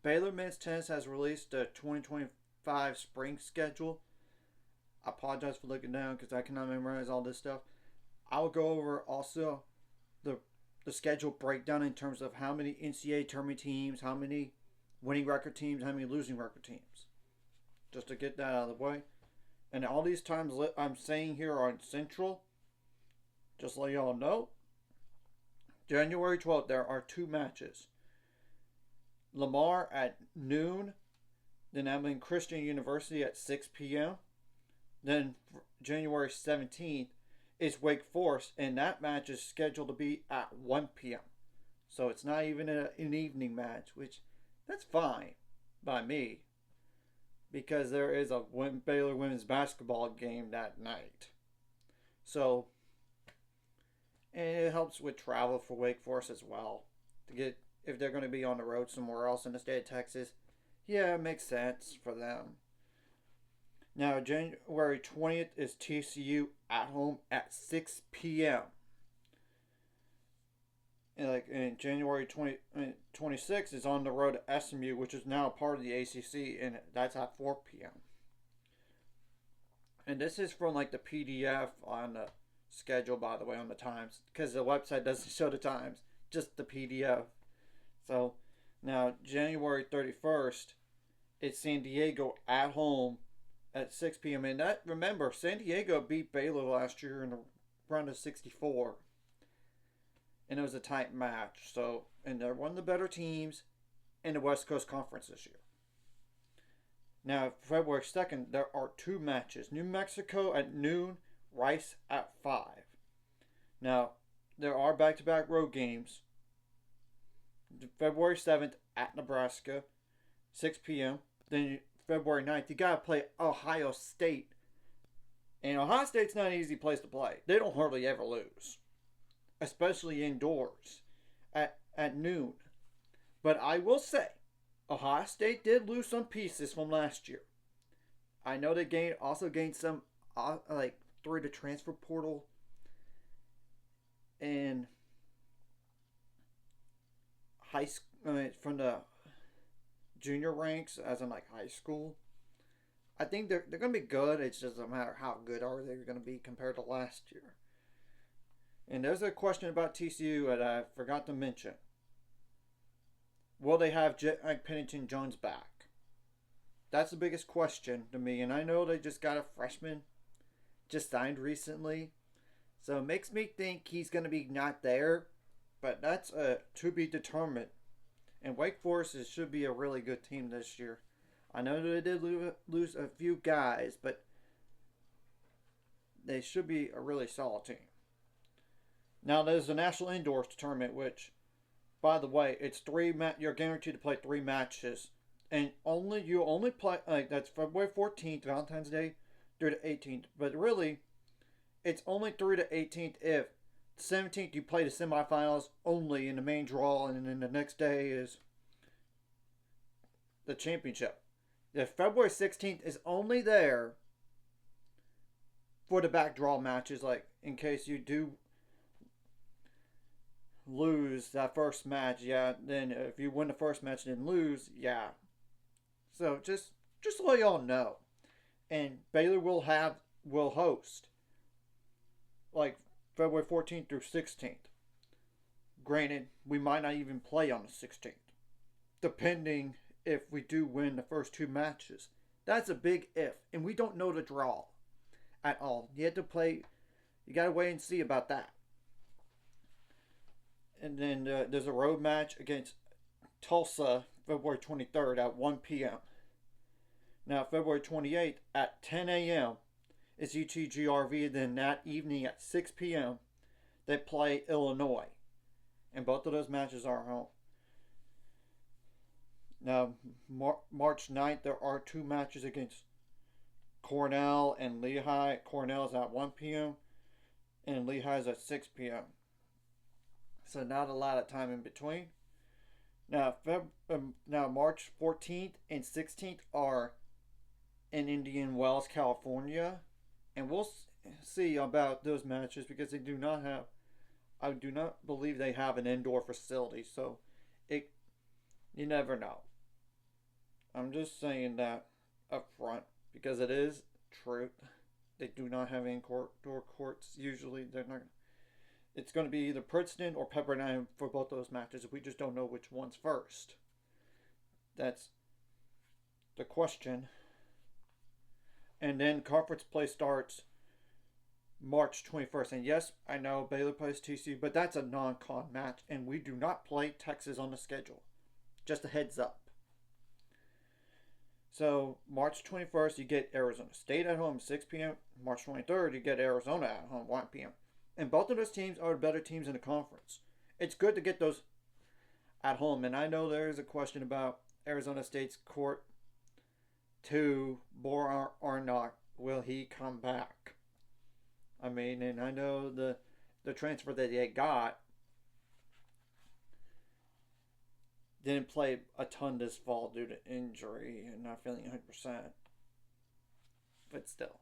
Baylor men's tennis has released the 2025 spring schedule. I apologize for looking down because I cannot memorize all this stuff. I'll go over also the the schedule breakdown in terms of how many NCAA tournament teams, how many winning record teams, how many losing record teams. Just to get that out of the way. And all these times I'm saying here are in Central. Just so y'all know. January 12th, there are two matches. Lamar at noon. Then Abilene Christian University at 6 p.m. Then January 17th is Wake Forest, and that match is scheduled to be at 1 p.m. So it's not even an evening match, which that's fine by me because there is a Baylor women's basketball game that night. So, and it helps with travel for Wake Forest as well. To get if they're going to be on the road somewhere else in the state of Texas, yeah, it makes sense for them. Now, January 20th is TCU at home at 6 p.m. And January 26th is on the road to SMU, which is now part of the ACC, and that's at 4 p.m. And this is from like the PDF on the schedule, by the way, on the times, because the website doesn't show the times, just the PDF. So now January 31st, it's San Diego at home at 6 p.m. And that, remember, San Diego beat Baylor last year in the round of 64. And it was a tight match. So, and they're one of the better teams in the West Coast Conference this year. Now, February 2nd, there are two matches. New Mexico at noon, Rice at 5. Now, there are back-to-back road games. February 7th at Nebraska, 6 p.m. Then February 9th, you got to play Ohio State. And Ohio State's not an easy place to play. They don't hardly ever lose, especially indoors at noon. But I will say, Ohio State did lose some pieces from last year. I know they also gained some through the transfer portal and high school, from the junior ranks, as in like high school. I think they're going to be good. It's just a matter of how good are they going to be compared to last year. And there's a question about TCU that I forgot to mention. Will they have Pennington Jones back? That's the biggest question to me. And I know they just got a freshman just signed recently. So it makes me think he's going to be not there. But that's to be determined. And Wake Forest should be a really good team this year. I know they did lose a few guys, but they should be a really solid team. Now there's the National Indoors Tournament, which, by the way, it's you're guaranteed to play 3 matches, and you only play that's February 14th, Valentine's Day, through the 18th. But really, it's only through the 18th if 17th you play the semifinals only in the main draw, and then the next day is the championship. The February 16th is only there for the back draw matches, like in case you do lose that first match, yeah, then if you win the first match and then lose, yeah. So just to let y'all know. And Baylor will host like February 14th through 16th. Granted, we might not even play on the 16th, depending if we do win the first 2 matches. That's a big if, and we don't know the draw at all. You gotta wait and see about that. And then there's a road match against Tulsa February 23rd at 1 p.m. Now, February 28th at 10 a.m. is UTGRV. Then that evening at 6 p.m. they play Illinois. And both of those matches are home. Now, March 9th, there are 2 matches against Cornell and Lehigh. Cornell's at 1 p.m. and Lehigh's at 6 p.m. So not a lot of time in between. Now, March 14th and 16th are in Indian Wells, California. And we'll see about those matches because I do not believe they have an indoor facility. So you never know. I'm just saying that up front because it is true. They do not have indoor courts usually. They're not. It's going to be either Princeton or Pepperdine for both those matches. We just don't know which one's first. That's the question. And then conference play starts March 21st. And yes, I know Baylor plays TCU, but that's a non-con match, and we do not play Texas on the schedule. Just a heads up. So March 21st, you get Arizona State at home 6 p.m. March 23rd, you get Arizona at home 1 p.m. And both of those teams are the better teams in the conference. It's good to get those at home. And I know there is a question about Arizona State's court to Bor or not. Will he come back? I mean, and I know the transfer that they got didn't play a ton this fall due to injury and not feeling 100%. But still.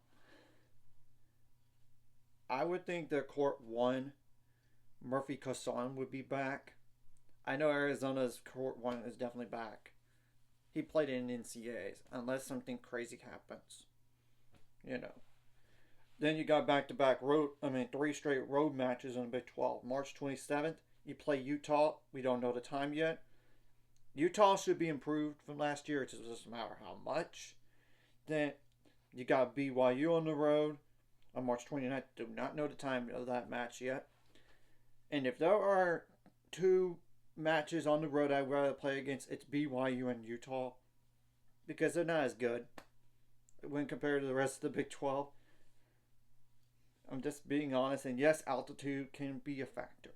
I would think that court one, Murphy Casson would be back. I know Arizona's court one is definitely back. He played in NCAAs, unless something crazy happens. You know. Then you got back-to-back three straight road matches in the Big 12. March 27th, you play Utah. We don't know the time yet. Utah should be improved from last year. It just doesn't matter how much. Then you got BYU on the road on March 29th. Do not know the time of that match yet. And if there are two matches on the road I'd rather play against, it's BYU and Utah. Because they're not as good when compared to the rest of the Big 12. I'm just being honest. And yes, altitude can be a factor.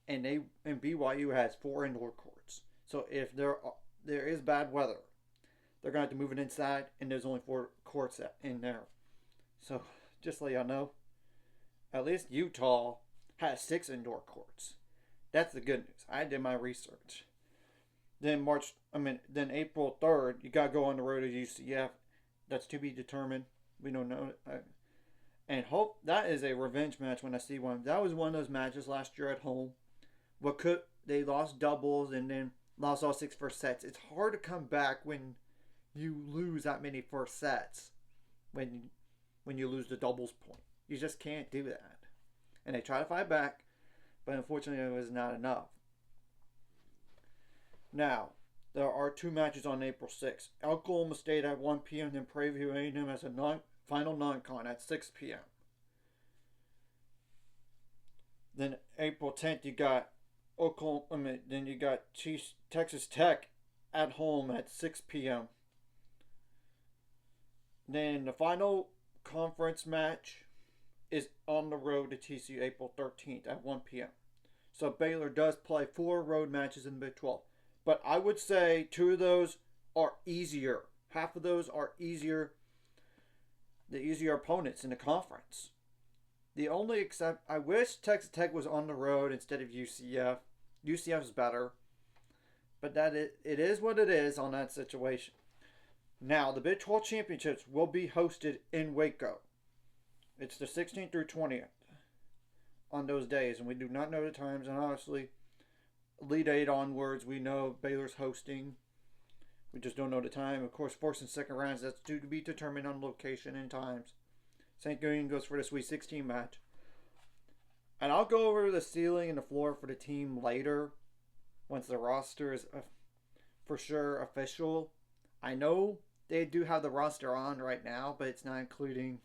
And BYU has 4 indoor courts. So if there is bad weather, they're going to have to move it inside, and there's only 4 courts in there. So just so y'all know, at least Utah has 6 indoor courts. That's the good news. I did my research. Then April 3rd, you got to go on the road to UCF. That's to be determined. We don't know. And hope that is a revenge match when I see one. That was one of those matches last year at home. They lost doubles and then lost all 6 first sets. It's hard to come back when you lose that many first sets. When you lose the doubles point, you just can't do that. And they try to fight back, but unfortunately, it was not enough. Now, there are 2 matches on April 6th. Oklahoma State at 1 p.m. and Prairie View A&M as a final non-con at 6 p.m. Then April 10th, you got Texas Tech at home at 6 p.m. Then the final conference match is on the road to TCU April 13th at 1 p.m. So Baylor does play 4 road matches in the Big 12. But I would say 2 of those are easier. Half of those are easier. The easier opponents in the conference. I wish Texas Tech was on the road instead of UCF. UCF is better. But it is what it is on that situation. Now, the Big 12 Championships will be hosted in Waco. It's the 16th through 20th on those days, and we do not know the times. And honestly, Elite 8 onwards, we know Baylor's hosting. We just don't know the time. Of course, first and second rounds, that's due to be determined on location and times. St. Green goes for the Sweet 16 match. And I'll go over the ceiling and the floor for the team later, once the roster is for sure official. I know they do have the roster on right now, but it's not including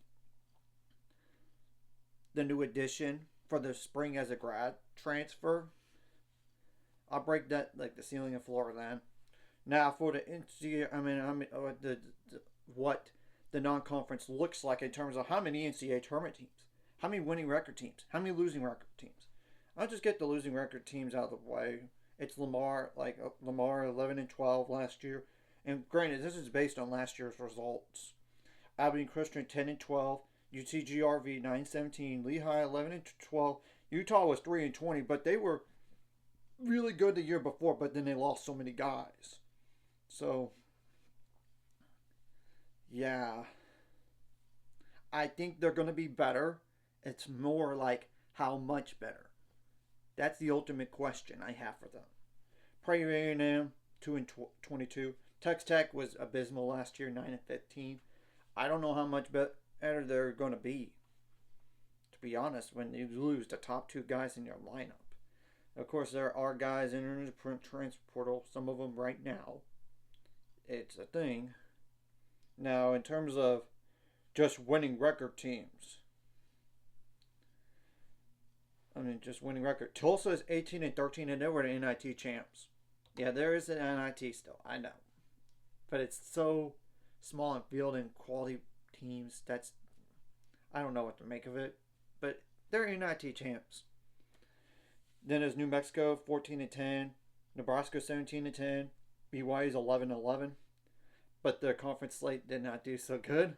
the new addition for the spring as a grad transfer. I'll break that like the ceiling and floor then. Now for the NCAA, what the non-conference looks like in terms of how many NCAA tournament teams, how many winning record teams, how many losing record teams. I'll just get the losing record teams out of the way. It's Lamar 11-12 last year, and granted, this is based on last year's results. Abilene Christian 10-12, UTGRV 9-17, Lehigh 11-12. Utah was 3-20, but they were really good the year before, but then they lost so many guys. So, yeah. I think they're going to be better. It's more like how much better. That's the ultimate question I have for them. Prairie A&M, 2-22. Texas Tech was abysmal last year, 9-15. I don't know how much better they're going to be. To be honest, when you lose the top two guys in your lineup. Of course, there are guys entering the transfer portal. Some of them right now. It's a thing. Now, in terms of just winning record teams. Just winning record. Tulsa is 18-13, and they were the NIT champs. Yeah, there is an NIT still. I know. But it's so small in field and quality teams. I don't know what to make of it. But they're NIT champs. Then there's New Mexico, 14-10. Nebraska, 17-10. BYU is 11-11. But the conference slate did not do so good.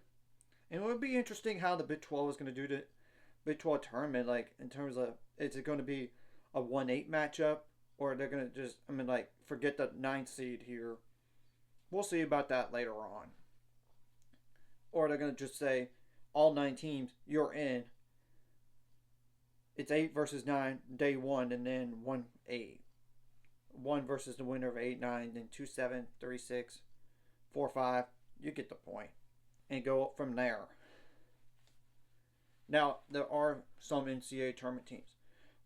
And it would be interesting how the Big 12 is going to do the Big 12 tournament. Like, in terms of, is it going to be a 1-8 matchup? Or they're going to just, forget the 9th seed here. We'll see about that later on. Or they're going to just say, all 9 teams, you're in. It's 8 versus 9, day 1, and then 1-8. 1 versus the winner of 8-9, then 2-7, 3-6, 4-5. You get the point. And go up from there. Now, there are some NCAA tournament teams.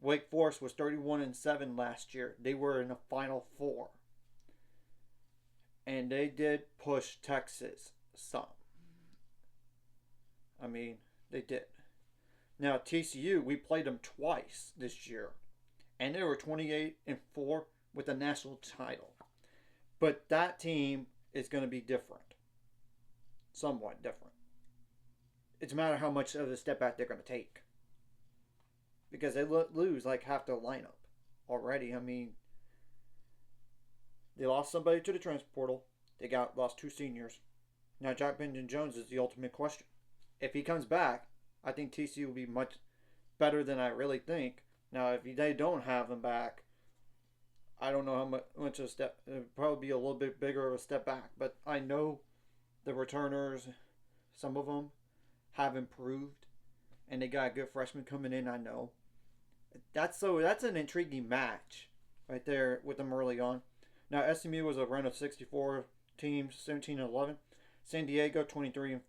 Wake Forest was 31-7 last year. They were in the Final Four. And they did push Texas some. They did. Now, TCU, we played them twice this year. And they were 28-4 with a national title. But that team is going to be different. Somewhat different. It's a matter of how much of a step back they're going to take. Because they lose like half their lineup already. They lost somebody to the transfer portal. They lost 2 seniors. Now, Jack Benjamin Jones is the ultimate question. If he comes back, I think TCU will be much better than I really think. Now, if they don't have him back, I don't know how much of a step. It would probably be a little bit bigger of a step back. But I know the returners, some of them, have improved. And they got a good freshman coming in, I know. That's an intriguing match right there with them early on. Now, SMU was a round of 64 teams, 17-11. San Diego, 23-4,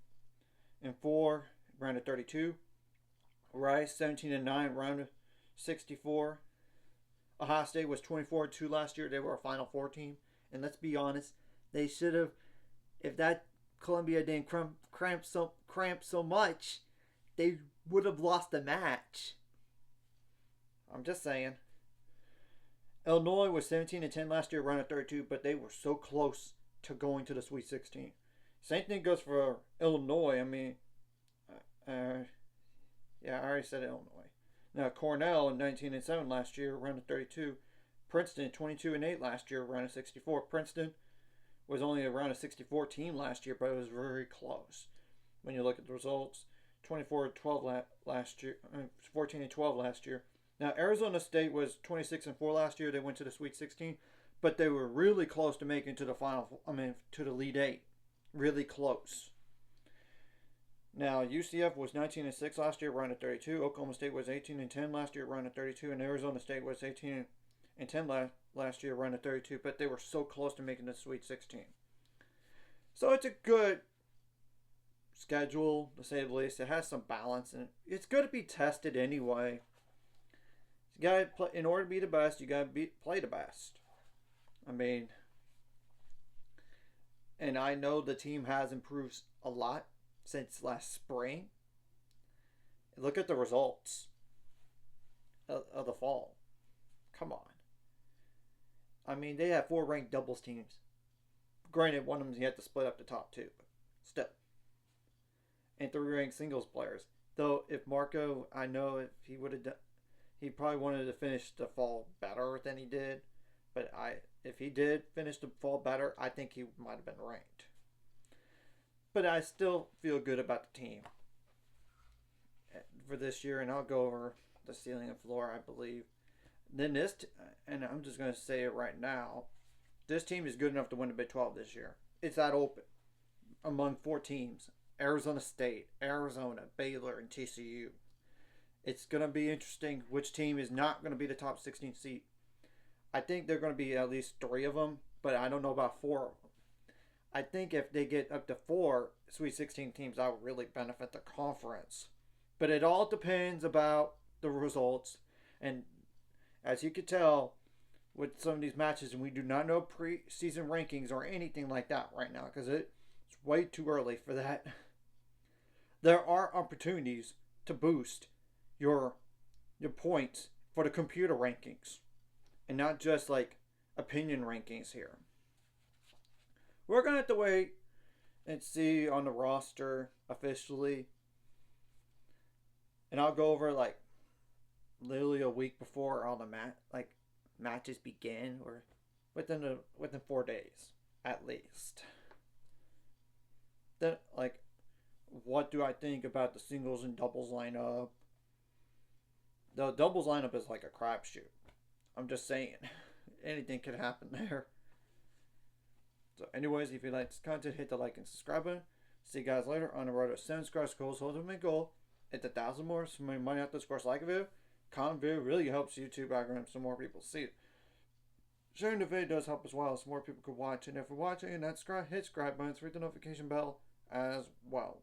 round of 32. Rice, 17-9, round of 64. Ohio State was 24-2 last year. They were a Final Four team. And let's be honest, they should have, if that Columbia didn't cramp so much, they would have lost the match. I'm just saying. Illinois was 17-10 last year, round of 32, but they were so close to going to the Sweet 16. Same thing goes for Illinois. I already said Illinois. Now, Cornell 19-7 last year, round of 32. Princeton 22-8 last year, round of 64. Princeton was only a round of 64 team last year, but it was very close. When you look at the results, 24-12 last year, 14-12 last year. Now, Arizona State was 26-4 last year. They went to the Sweet 16, but they were really close to making to the to the Elite 8. Really close. Now, UCF was 19-6 last year, round of 32. Oklahoma State was 18-10 last year, round of 32, and Arizona State was 18-10 last year, round of 32. But they were so close to making the Sweet 16. So it's a good schedule, to say the least. It has some balance, and it's good to be tested anyway. You gotta play, in order to be the best, you gotta play the best. And I know the team has improved a lot since last spring. Look at the results of the fall. Come on. They have 4 ranked doubles teams. Granted, one of them you have to split up the top 2, but still. And 3 ranked singles players. Though if Marco, I know if he would have done, he probably wanted to finish the fall better than he did. But if he did finish the fall better, I think he might have been ranked. But I still feel good about the team for this year, and I'll go over the ceiling and floor, I believe. Then and I'm just going to say it right now, this team is good enough to win the Big 12 this year. It's that open among 4 teams: Arizona State, Arizona, Baylor, and TCU. It's going to be interesting which team is not going to be the top 16 seed. I think they're going to be at least 3 of them but I don't know about 4 of them. I think if they get up to 4 Sweet 16 teams, that would really benefit the conference. But it all depends about the results. And as you can tell with some of these matches, and we do not know preseason rankings or anything like that right now because it's way too early for that. There are opportunities to boost your points for the computer rankings and not just like opinion rankings here. We're going to have to wait and see on the roster officially. And I'll go over like literally a week before all the matches begin, or within 4 days at least. Then like, what do I think about the singles and doubles lineup? The doubles lineup is like a crapshoot. I'm just saying, anything could happen there. So, anyways, if you like this content, hit the like and subscribe button. See you guys later on the road to 7 subscribers. Goals, ultimate goal. Hit 1,000 more. So many money out this course. Like a video, comment video really helps YouTube algorithm so more people see it. Sharing the video does help as well, so more people could watch. And if you're watching and not subscribe, hit subscribe button, hit the notification bell as well.